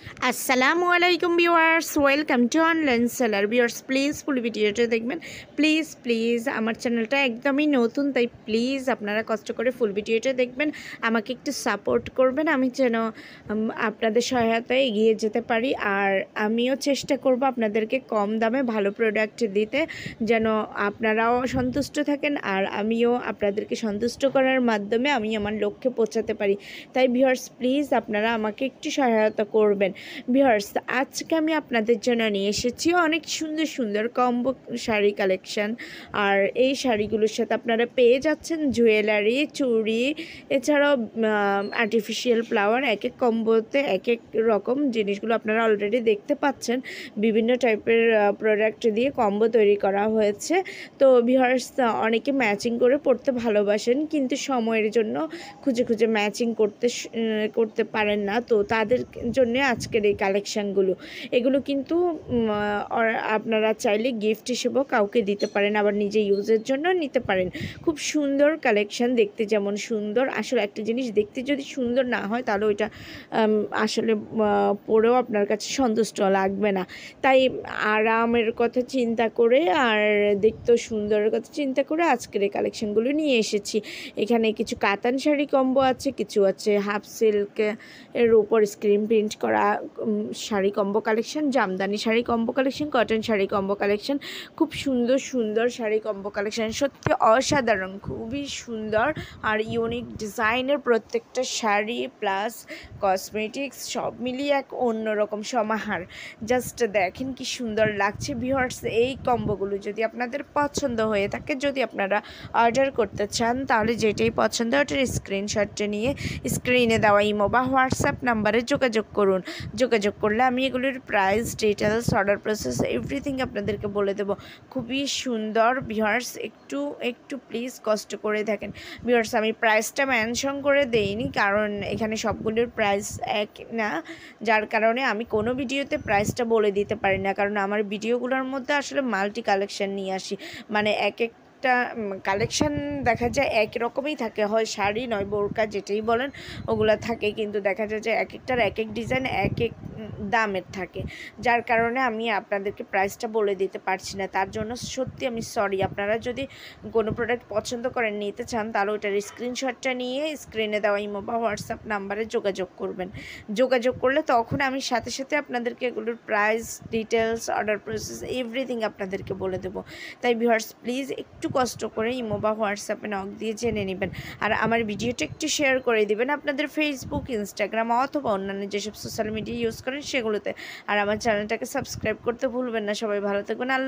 আসসালামু আলাইকুম viewers, welcome to online seller. Viewers please ফুল ভিডিওটা দেখবেন। প্লিজ আমার চ্যানেলটা একদমই নতুন, তাই প্লিজ আপনারা কষ্ট করে ফুল ভিডিওটা দেখবেন, আমাকে একটু সাপোর্ট করবেন, আমি যেন আপনাদের সহায়তায় এগিয়ে যেতে পারি। আর আমিও চেষ্টা করব আপনাদেরকে কম দামে ভালো প্রোডাক্ট দিতে, যেন আপনারাও সন্তুষ্ট থাকেন আর আমিও আপনাদেরকে সন্তুষ্ট করার মাধ্যমে আমি আমার লক্ষ্যে পৌঁছাতে পারি। তাই ভিউয়ার্স প্লিজ আপনারা আমাকে একটু সহায়তা করবেন। ভিউয়ার্স আজকে আমি আপনাদের জন্য নিয়ে এসেছি অনেক সুন্দর সুন্দর কম্বো শাড়ি কালেকশন। আর এই শাড়িগুলোর সাথে আপনারা পেয়ে যাচ্ছেন জুয়েলারি, চুড়ি, এছাড়াও আর্টিফিশিয়াল ফ্লাওয়ার। এক এক কম্বোতে এক এক রকম জিনিসগুলো আপনারা অলরেডি দেখতে পাচ্ছেন। বিভিন্ন টাইপের প্রোডাক্ট দিয়ে কম্বো তৈরি করা হয়েছে। তো ভিউয়ার্স অনেকে ম্যাচিং করে পড়তে ভালোবাসেন, কিন্তু সময়ের জন্য খুঁজে খুঁজে ম্যাচিং করতে পারেন না। তো তাদের জন্য আজকের এই কালেকশানগুলো, এগুলো কিন্তু আপনারা চাইলে গিফট হিসেবেও কাউকে দিতে পারেন, আবার নিজে ইউজের জন্য নিতে পারেন। খুব সুন্দর কালেকশান, দেখতে যেমন সুন্দর, আসলে একটা জিনিস দেখতে যদি সুন্দর না হয় তাহলে ওইটা আসলে পরেও আপনার কাছে সন্তুষ্ট লাগবে না। তাই আরামের কথা চিন্তা করে আর দেখতেও সুন্দরের কথা চিন্তা করে আজকের এই কালেকশানগুলো নিয়ে এসেছি। এখানে কিছু কাতান শাড়ি কম্বো আছে, কিছু আছে হাফ সিল্ক এর উপর স্ক্রিন প্রিন্ট করা sari combo collection, Jamdani sari combo collection, cotton sari combo collection. খুব সুন্দর সুন্দর শাড়ি কম্বো কালেকশন, সত্যি অসাধারণ, খুবই সুন্দর আর ইউনিক ডিজাইনের প্রত্যেকটা শাড়ি প্লাস কসমেটিক্স সব মিলিয়ে এক অন্যরকম সমাহার। জাস্ট দেখেন কি সুন্দর লাগছে। ভিউয়ার্স এই কম্বোগুলো যদি আপনাদের পছন্দ হয়ে থাকে, যদি আপনারা অর্ডার করতে চান, তাহলে যেটাই পছন্দ ওটার স্ক্রিনশটটা নিয়ে স্ক্রিনে দেওয়া ইমো বা হোয়াটসঅ্যাপ নাম্বারে যোগাযোগ করুন। যোগাযোগ করলে আমি এগুলোর price, details, order process everything আপনাদেরকে বলে দেবো। খুবই সুন্দর। ভিউয়ার্স একটু প্লিজ কষ্ট করে দেখেন। ভিউয়ার্স আমি প্রাইসটা মেনশন করে দেইনি, কারণ এখানে সবগুলোর প্রাইস এক না, যার কারণে আমি কোনো ভিডিওতে প্রাইসটা বলে দিতে পারি না, কারণ আমার ভিডিওগুলোর মধ্যে আসলে মাল্টি কালেকশন নিয়ে আসি। মানে এক একটা কালেকশান দেখা যায় এক রকমই থাকে, হয় শাড়ি নয় বোরকা যেটাই বলেন ওগুলো থাকে, কিন্তু দেখা যায় যে এক একটার এক এক ডিজাইন এক এক দামের থাকে, যার কারণে আমি আপনাদেরকে প্রাইসটা বলে দিতে পারছি না। তার জন্য সত্যি আমি সরি। আপনারা যদি কোনো প্রোডাক্ট পছন্দ করেন, নিতে চান, তাহলে ওইটার স্ক্রিনশটটা নিয়ে স্ক্রিনে দেওয়া ইমো বা হোয়াটসঅ্যাপ নাম্বারে যোগাযোগ করবেন। যোগাযোগ করলে তখন আমি সাথে সাথে আপনাদেরকে এগুলোর price, details, order process everything আপনাদেরকে বলে দেবো। তাই ভিউয়ার্স প্লিজ একটু কষ্ট করে ইমো বা হোয়াটসঅ্যাপে নক দিয়ে জেনে নেবেন। আর আমার ভিডিওটা একটু শেয়ার করে দিবেন আপনাদের ফেসবুক, ইনস্টাগ্রাম অথবা অন্যান্য যেসব সোশ্যাল মিডিয়া ইউজ করেন সেগুলোতে। আর আমার চ্যানেলটাকে সাবস্ক্রাইব করতে ভুলবেন না। সবাই ভালো থাকবেন। আল্লাহ।